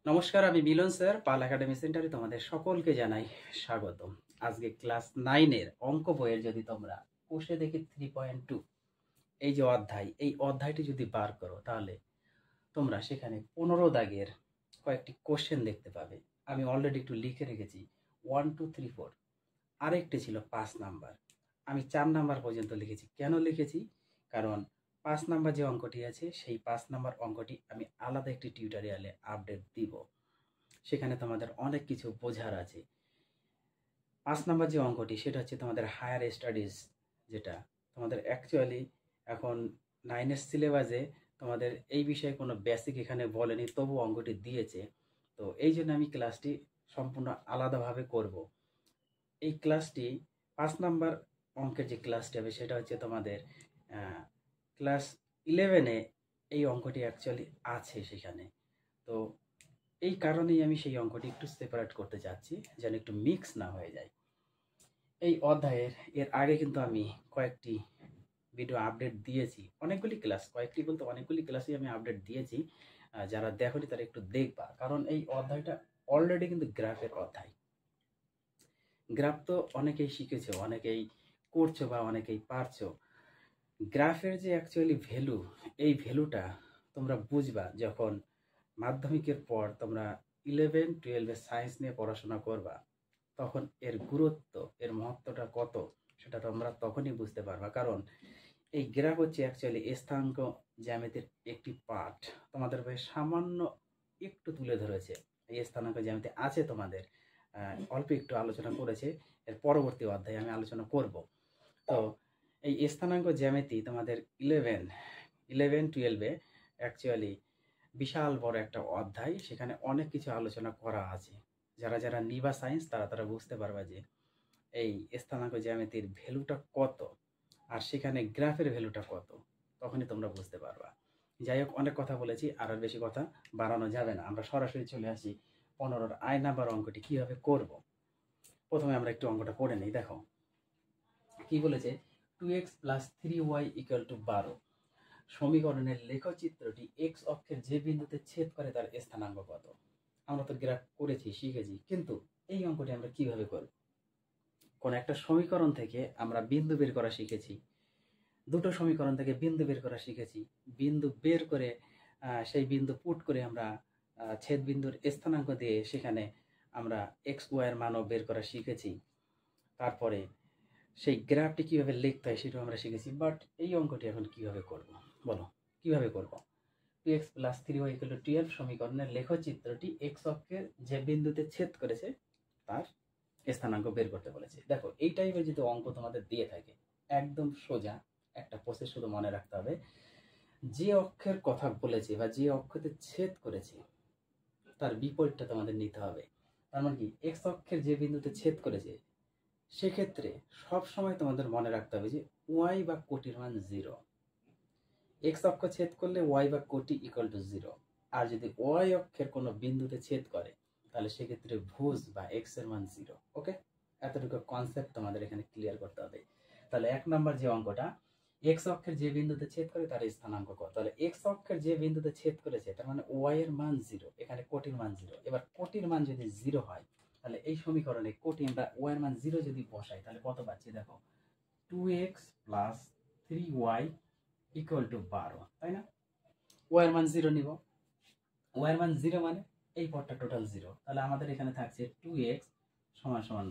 নমস্কার, আমি মিলন স্যার, পাল একাডেমি সেন্টারে তোমাদের সকলকে জানাই স্বাগতম। আজকে ক্লাস 9 এর অঙ্ক বইয়ের যদি তোমরা কোষে দেখি 3.2 এই যে অধ্যায়, এই অধ্যায়টি যদি বার করো তাহলে তোমরা সেখানে 15 দাগের কয়েকটি কোশ্চেন দেখতে পাবে। আমি অলরেডি একটু লিখে রেখেছি 1 2 3 4। আরেকটি ছিল 5 নাম্বার। আমি 4 নাম্বার পর্যন্ত লিখেছি। কেন লিখেছি? কারণ 5 নাম্বার যে অঙ্কটি আছে সেই 5 নাম্বার অঙ্কটি আমি আলাদা একটি টিউটোরিয়ালে আপডেট দিব। সেখানে তোমাদের অনেক কিছু বোঝার আছে। 5 নাম্বার যে অঙ্কটি সেটা হচ্ছে তোমাদের হায়ার স্টাডিজ, যেটা তোমাদের অ্যাকচুয়ালি এখন 9 এর সিলেবাসে তোমাদের এই বিষয়ে কোনো বেসিক এখানে বলেনি, তবু অঙ্কটি দিয়েছে। তো এই জন্য আমি ক্লাসটি সম্পূর্ণ আলাদাভাবে করব। এই ক্লাসটি 5 নাম্বার অঙ্কের যে ক্লাসটি হবে সেটা হচ্ছে তোমাদের ক্লাস 11-এ এই অঙ্কটি অ্যাকচুয়ালি আছে সেখানে। তো এই কারণেই আমি সেই অঙ্কটি একটু সেপারেট করতে চাচ্ছি, যেন একটু মিক্স না হয়ে যায়। এই অধ্যায়ের এর আগে কিন্তু আমি কয়েকটি ভিডিও আপডেট দিয়েছি, অনেকগুলি ক্লাস, কয়েকটি বলতে অনেকগুলি ক্লাসই আমি আপডেট দিয়েছি। যারা দেখোনি তারা একটু দেখবা, কারণ এই অধ্যায়টা অলরেডি কিন্তু গ্রাফের অধ্যায়। গ্রাফ তো অনেকেই শিখেছো, অনেকেই করছো বা অনেকেই পারছো। গ্রাফের যে অ্যাকচুয়ালি ভ্যালু, এই ভ্যালুটা তোমরা বুঝবা যখন মাধ্যমিকের পর তোমরা 11-12-এ সায়েন্স নিয়ে পড়াশোনা করবা। তখন এর গুরুত্ব, এর মহত্বটা কত সেটা তোমরা তখনই বুঝতে পারবা। কারণ এই গ্রাফ হচ্ছে অ্যাকচুয়ালি স্থানাঙ্ক জ্যামিতির একটি পার্ট। তোমাদের ভাই সামান্য একটু তুলে ধরেছে। এই স্থানাঙ্ক জ্যামিতি আছে তোমাদের, অল্প একটু আলোচনা করেছে, এর পরবর্তী অধ্যায়ে আমি আলোচনা করব। তো এই স্থানাঙ্ক জ্যামিতি তোমাদের 11-12-এ অ্যাকচুয়ালি বিশাল বড় একটা অধ্যায়, সেখানে অনেক কিছু আলোচনা করা আছে। যারা যারা নিবা সায়েন্স তারা বুঝতে পারবা যে এই স্থানাঙ্ক জ্যামিতির ভ্যালুটা কত, আর সেখানে গ্রাফের ভ্যালুটা কত, তখনই তোমরা বুঝতে পারবা। যাই হোক, অনেক কথা বলেছি, আর বেশি কথা বাড়ানো যাবে না। আমরা সরাসরি চলে আসি 15-র আয় নাম্বার অঙ্কটি কিভাবে করব। প্রথমে আমরা একটু অঙ্কটা পড়ে নিই। দেখো কি বলেছে, 2x + 3y = 12 সমীকরণের লেখচিত্রটি এক্স অক্ষের যে বিন্দুতে ছেদ করে তার স্থানাঙ্ক কত। আমরা তো গ্রাফ করেছি, শিখেছি, কিন্তু এই অঙ্কটি আমরা কিভাবে করব? কোন একটা সমীকরণ থেকে আমরা বিন্দু বের করা শিখেছি, দুটো সমীকরণ থেকে বিন্দু বের করা শিখেছি। বিন্দু বের করে সেই বিন্দু পুট করে আমরা ছেদ বিন্দুর স্থানাঙ্ক দিয়ে সেখানে আমরা এক্স ওয়াই এর মানও বের করা শিখেছি। তারপরে সেই গ্রাফটি কিভাবে লিখতে হয় সেটাও আমরা শিখেছি। বাট এই অঙ্কটি এখন কিভাবে করব, বলো কিভাবে করব? 2x + 3y = 12 সমীকরণের লেখচিত্রটি এক্স অক্ষের যে বিন্দুতে ছেদ করেছে তার স্থানাঙ্ক বের করতে বলেছে। দেখো, এই টাইপের যদি অঙ্ক তোমাদের দিয়ে থাকে, একদম সোজা একটা প্রসেস শুধু মনে রাখতে হবে। যে অক্ষের কথা বলেছে বা যে অক্ষতে ছেদ করেছে তার বিপরীতটা তোমাদের নিতে হবে। তার মানে কি, এক্স অক্ষের যে বিন্দুতে ছেদ করেছে সেক্ষেত্রে সব সময় তোমাদের মনে রাখতে হবে যে ওয়াই বা কোটির মান 0। এক্স অক্ষ ছেদ করলে ওয়াই বা কোটি = 0। আর যদি ওয়াই অক্ষের কোনো বিন্দুতে ছেদ করে তাহলে সেক্ষেত্রে ভুজ বা এক্স এর মান 0। ওকে, এতটুকু কনসেপ্ট তোমাদের এখানে ক্লিয়ার করতে হবে। তাহলে 1 নাম্বার যে অঙ্কটা, এক্স অক্ষের যে বিন্দুতে ছেদ করে তার স্থানাঙ্ক কত। তাহলে এক্স অক্ষের যে বিন্দুতে ছেদ করেছে তার মানে ওয়াই এর মান 0, এখানে কোটির মান 0। এবার কোটির মান যদি 0 হয় তাহলে এই সমীকরণে কোটি আমরা ওয়াই এর মান 0 যদি বসাই তাহলে কত পাচ্ছি? দেখো, 2x + 3y = 12, তাই না? ওয়াই এর মান 0 নিব। ওয়াই এর মান 0 মানে এই পদটা টোটাল 0। তাহলে আমাদের এখানে থাকছে 2x =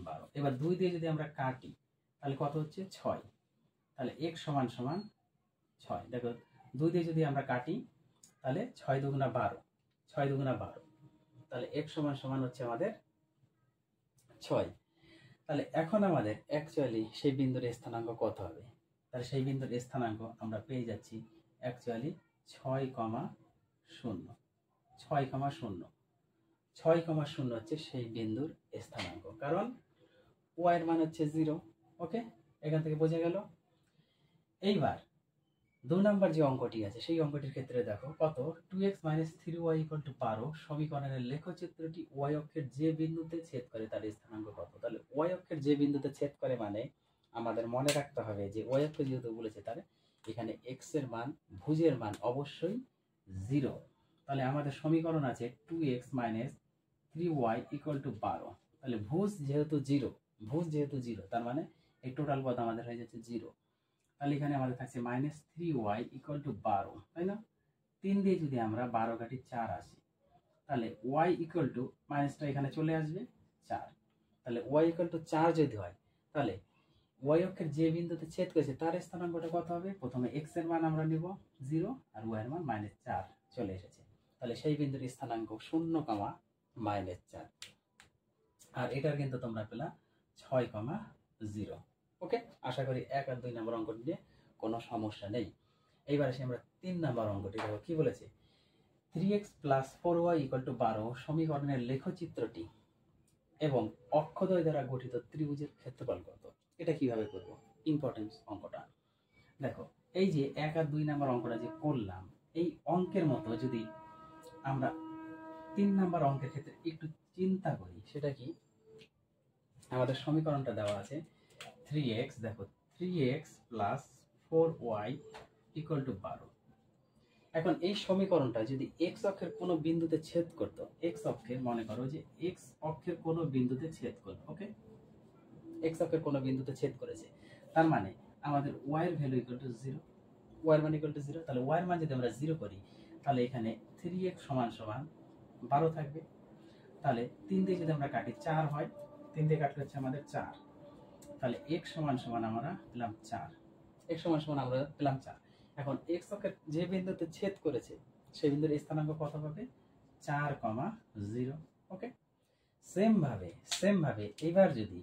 12। এবার 2 দিয়ে যদি আমরা কাটি তাহলে কত হচ্ছে? 6। তাহলে x = 6। দেখো, 2 দিয়ে যদি আমরা কাটি তাহলে 6 দুগুণা 12, 6 দুগুণা 12, তাহলে x = হচ্ছে আমাদের 6। তাহলে এখন আমাদের অ্যাকচুয়ালি সেই বিন্দুর স্থানাঙ্ক কত হবে? তাহলে সেই বিন্দুর স্থানাঙ্ক আমরা পেয়ে যাচ্ছি অ্যাকচুয়ালি 6,0। 6,0 6,0 হচ্ছে সেই বিন্দুর স্থানাঙ্ক, কারণ ওয়াই এর মান হচ্ছে 0। ওকে, এখান থেকে বোঝা গেল। এইবার 2 নাম্বার যে অঙ্কটি আছে সেই অঙ্কটির ক্ষেত্রে দেখো কত, 2x - 3y = 12 সমীকরণের লেখচিত্রটি ওয়াই অক্ষের যে বিন্দুতে ছেদ করে তার স্থানাঙ্ক কত। তাহলে ওয়াই অক্ষের যে বিন্দুতে ছেদ করে মানে আমাদের মনে রাখতে হবে যে ওয়াই অক্ষ যেহেতু বলেছে তাহলে এখানে এক্স এর মান, ভুজের মান অবশ্যই 0। তাহলে আমাদের সমীকরণ আছে 2x minus 3y equal to 12। তাহলে ভুজ যেহেতু জিরো তার মানে এই টোটাল পদ আমাদের হয়ে যাচ্ছে 0। তাহলে এখানে আমাদের থাকছে মাইনাস 3y ইকুয়াল টু 12, তাই না? 3 দিয়ে যদি আমরা 12 কাটি 4 আসি, তাহলে y ইকুয়াল টু মাইনাসটা এখানে চলে আসবে 4। তাহলে y ইকুয়াল টু 4 যদি হয়, তাহলে y অক্ষের যে বিন্দুতে ছেদ করেছে তার স্থানাঙ্কটা কত হবে? প্রথমে x এর মান আমরা নিব 0 আর y এর মান -4 চলে এসেছে। তাহলে সেই বিন্দুর স্থানাঙ্ক 0, -4। আর এটার কিন্তু তোমরা পেলা 6,0। ওকে, আশা করি 1 আর 2 নম্বর অঙ্কটি নিয়ে কোনো সমস্যা নেই। এইবার আসি আমরা 3 নম্বর অঙ্কটি। দেখো কি বলেছে, 3x plus 4y equal to 12 সমীকরণের লেখচিত্রটি এবং অক্ষদ্বয় দ্বারা গঠিত ত্রিভুজের ক্ষেত্রফল কত। এটা কিভাবে করব? ইম্পর্টেন্স অঙ্কটা দেখো, এই যে 1 আর 2 নম্বর অঙ্কটা যে করলাম, এই অঙ্কের মতো যদি আমরা 3 নম্বর অঙ্কের ক্ষেত্রে একটু চিন্তা করি, সেটা কি, আমাদের সমীকরণটা দেওয়া আছে 3x, দেখো 3x plus 4y equal to 12। এখন এই সমীকরণটা যদি x অক্ষের কোনো বিন্দুতে ছেদ করত, x অক্ষের, মনে করো যে x অক্ষের কোনো বিন্দুতে ছেদ করলো, ওকে, x অক্ষের কোনো বিন্দুতে ছেদ করেছে, তার মানে আমাদের y এর ভ্যালু ইকুয়াল টু 0, y এর মান ইকুয়াল টু 0। তাহলে y এর মান যদি আমরা 0 করি, তাহলে এখানে 3x সমান সমান 12 থাকবে। তাহলে 3 দিয়ে যদি আমরা কাটি 4 হয়, 3 দিয়ে কাটলে হচ্ছে আমাদের 4। তাহলে x সমান সমান আমরা পেলাম 4, x সমান সমান আমরা পেলাম 4। এখন x অক্ষের যে বিন্দুতে ছেদ করেছে সেই বিন্দুর স্থানাঙ্ক কত হবে? 4,0। ওকে, সেম ভাবে এবার যদি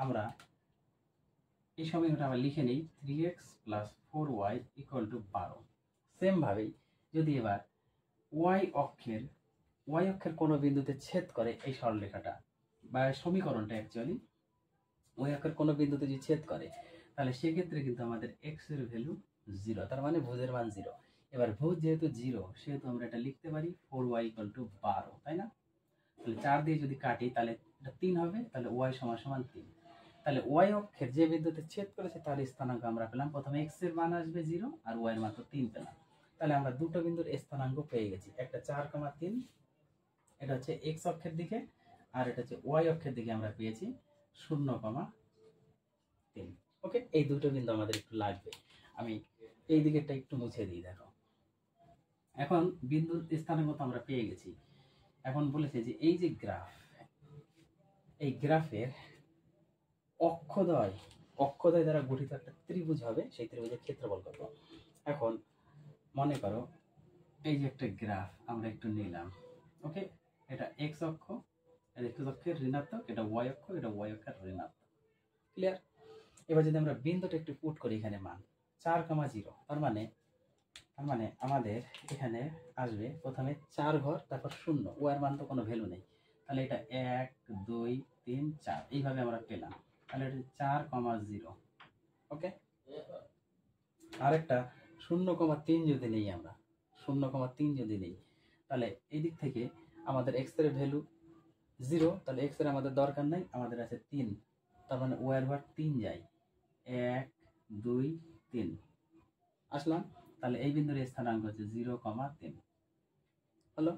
আমরা এই সমীকরণটা আবার লিখে নিই 3x plus 4y equal to 12। Same ভাবেই যদি এবার y অক্ষের কোনো বিন্দুতে ছেদ করে এই সরলরেখাটা বা সমীকরণটা, অ্যাকচুয়ালি y অক্ষের কোনো বিন্দুতে যদি ছেদ করে, তাহলে সেক্ষেত্রে কিন্তু আমাদের x এর ভ্যালু 0, তার মানে ভুজের মান 0। এবার ভুজ যেহেতু 0, সেহেতু আমরা এটা লিখতে পারি 4y ইকুয়াল টু 12, তাই না? তাহলে 4 দিয়ে যদি কাটি তাহলে এটা 3 হবে, তাহলে y সমান সমান 3। তাহলে y অক্ষের যে বিন্দুতে ছেদ করেছে তার স্থানাঙ্ক আমরা পেলাম, প্রথমে x এর মান আসবে 0 আর y এর মান তো 3 পেলাম। তাহলে আমরা দুটো বিন্দুর স্থানাঙ্ক পেয়ে গেছি, একটা 4,3, এটা হচ্ছে x অক্ষের দিকে, আর এটা হচ্ছে y অক্ষের দিকে আমরা পেয়েছি 0,3। ওকে, এই দুটো বিন্দু আমাদের একটু লাগবে। আমি এই দিকেরটা একটু মুছে দিই। দেখো, এখন বিন্দুর স্থানাঙ্ক তো আমরা পেয়ে গেছি। এখন বলেছে যে এই যে গ্রাফ, এই গ্রাফের অক্ষদ্বয় দ্বারা গঠিত একটা ত্রিভুজ হবে, সেই ত্রিভুজের ক্ষেত্রফল কত। এখন মনে করো এই যে একটা গ্রাফ আমরা একটু নিলাম, ওকে, এটা x অক্ষ, এটা x অক্ষের ঋণাত্মক, এটা y অক্ষ, এটা y অক্ষের ঋণাত্মক। ক্লিয়ার? এবার যদি আমরা বিন্দুটা একটু পুট করি, এখানে মান 4,0, তার মানে আমাদের এখানে আসবে প্রথমে 4 ঘর, তারপর 0, ও এর মান তো কোনো ভ্যালু নেই। তাহলে এটা 1, 2, 3, 4 এইভাবে আমরা পেলাম। তাহলে এটা 4,0। ওকে, আরেকটা 0,3 যদি নেই আমরা, 0,3 যদি নেই, তাহলে এই দিক থেকে আমাদের x এর ভ্যালু 0, তাহলে x এর আমাদের দরকার নাই, আমাদের আছে 3, তার মানে ও এর ভার 3 যায়, 1, 2, 3 আসলাম। তাহলে এই বিন্দুর স্থানাঙ্ক হচ্ছে 0,3 হলো।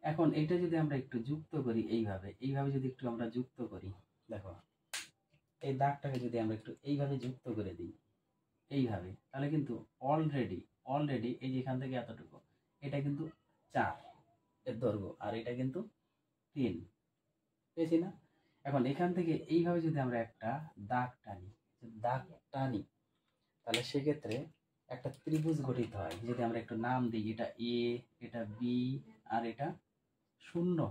এখন এইটা যদি আমরা একটু যুক্ত করি, এইভাবে যদি একটু আমরা যুক্ত করি, দেখো এই দাগটাকে যদি আমরা একটু এইভাবে যুক্ত করে দিই, এইভাবে, তাহলে কিন্তু অলরেডি এই যে এখান থেকে এতটুকু, এটা কিন্তু 4 এর দৈর্ঘ্য, আর এটা কিন্তু 3, পেয়েছি না? এখন এখান থেকে এইভাবে যদি আমরা একটা দাগ টানি, তাহলে সেক্ষেত্রে একটা ত্রিভুজ গঠিত হয়। যদি আমরা একটু নাম দিই, এটা এ, এটা বি, আর এটা 0,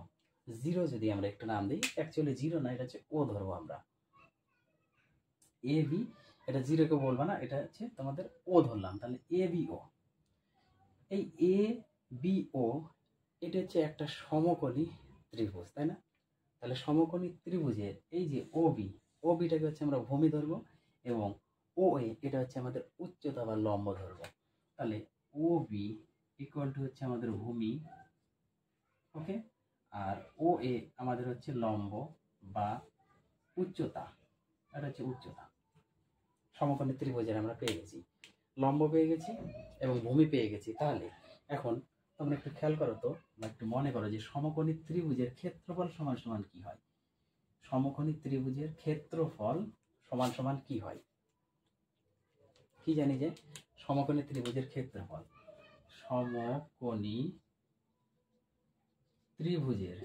0 যদি আমরা একটু নাম দিই, অ্যাকচুয়ালি 0 না, এটা হচ্ছে ও ধরবো আমরা, এ বি, এটা 0 কে বলবো না, এটা হচ্ছে তোমাদের ও ধরলাম। তাহলে এ বি ও, এই এ বি ও এটা হচ্ছে একটা সমকোণী ত্রিভুজ, তাই না? তাহলে সমকোণী ত্রিভুজের এই যে ও বিটাকে হচ্ছে আমরা ভূমি ধরবো, এবং ও এ এটা হচ্ছে আমাদের উচ্চতা বা লম্ব ধরবো। তাহলে ও বি ইকুয়াল টু হচ্ছে আমাদের ভূমি, ওকে, আর ও এ আমাদের হচ্ছে লম্ব বা উচ্চতা, এটা হচ্ছে উচ্চতা। সমকোণী ত্রিভুজের আমরা পেয়ে গেছি, লম্ব পেয়ে গেছি এবং ভূমি পেয়ে গেছি। তাহলে এখন তোমরা একটু খেয়াল করো তো বা একটু মনে করো যে সমকোণী ত্রিভুজের ক্ষেত্রফল সমান সমান কি হয়। সমকোণী ত্রিভুজের ক্ষেত্রফল সমান সমান কি হয়? কি জানি যে সমকোণী ত্রিভুজের ক্ষেত্রফল, সমকোণী ত্রিভুজের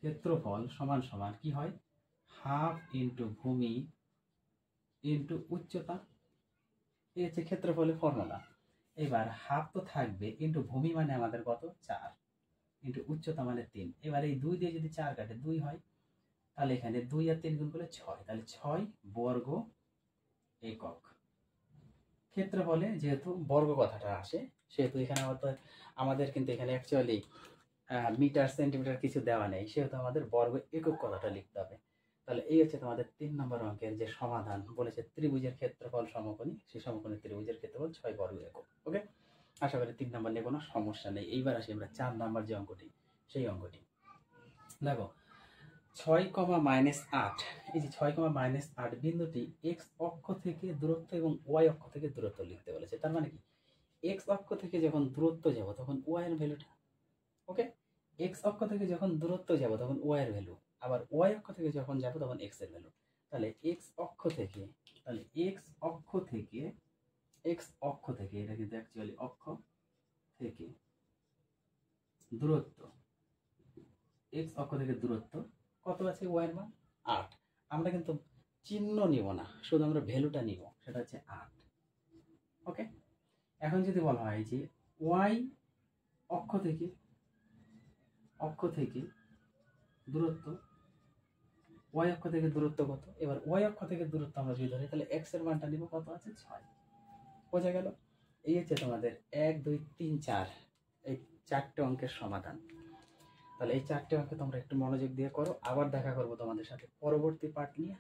ক্ষেত্রফল সমান সমান কি হয়? হাফ ইন্টু ভূমি ইন্টু উচ্চতা। এই হচ্ছে ক্ষেত্রফলের ফর্মুলা। এবার হাফ তো থাকবে, ইন্টু ভূমি মানে আমাদের কত? 4, ইন্টু উচ্চতা মানে 3। এবার এই 2 দিয়ে যদি 4 কাটে 2 হয়, তাহলে এখানে 2 আর 3 গুণ করলে 6, তাহলে 6 বর্গ একক। ক্ষেত্রফলে যেহেতু বর্গ কথাটা আসে, সেহেতু এখানে আমাদের কিন্তু এখানে অ্যাকচুয়ালি মিটার সেন্টিমিটার কিছু দেওয়া নেই, সেহেতু আমাদের বর্গ একক কথাটা লিখতে হবে। তাহলে এই হচ্ছে তোমাদের 3 নম্বর অঙ্কের যে সমাধান বলেছে, ত্রিভুজের ক্ষেত্রফল সমকোণী, সেই সমকোণী ত্রিভুজের ক্ষেত্রফল 6 বর্গ একক। ওকে, আশা করি 3 নম্বর নিয়ে কোনো সমস্যা নেই। এইবার আসি আমরা 4 নম্বর যে অঙ্কটি, সেই অঙ্কটি দেখো। 6,-8, এই যে 6,-8 বিন্দুটি এক্স অক্ষ থেকে দূরত্ব এবং ওয়াই অক্ষ থেকে দূরত্ব লিখতে বলেছে। তার মানে কি, এক্স অক্ষ থেকে যখন দূরত্ব যাব তখন ওয়াই এর ভ্যালুটা, ওকে, এক্স অক্ষ থেকে যখন দূরত্ব যাব তখন ওয়াই এর ভ্যালু, আবার ওয়াই অক্ষ থেকে যখন যাব তখন এক্স এর ভ্যালু। তাহলে এক্স অক্ষ থেকে এটা কিন্তু অ্যাকচুয়ালি অক্ষ থেকে দূরত্ব, এক্স অক্ষ থেকে দূরত্ব কত আছে? ওয়াই এর মান 8। আমরা কিন্তু চিহ্ন নিব না, শুধু আমরা ভ্যালুটা নিব, সেটা হচ্ছে 8। ওকে, এখন যদি বলা হয় যে ওয়াই অক্ষ থেকে দূরত্ব, ওয়াই অক্ষ থেকে দূরত্ব কত? এবার ওয়াই অক্ষ থেকে দূরত্ব আমরা যদি ধরি, তাহলে এক্স এর মানটা নিব, কত আছে? 6। বোঝা গেল? এই হচ্ছে তোমাদের 1, 2, 3, 4 এই 4টে অঙ্কের সমাধান। তাহলে এই 4টে অঙ্ক তোমরা একটু মনোযোগ দিয়ে করো। আবার দেখা করবো তোমাদের সাথে পরবর্তী পার্ট নিয়ে।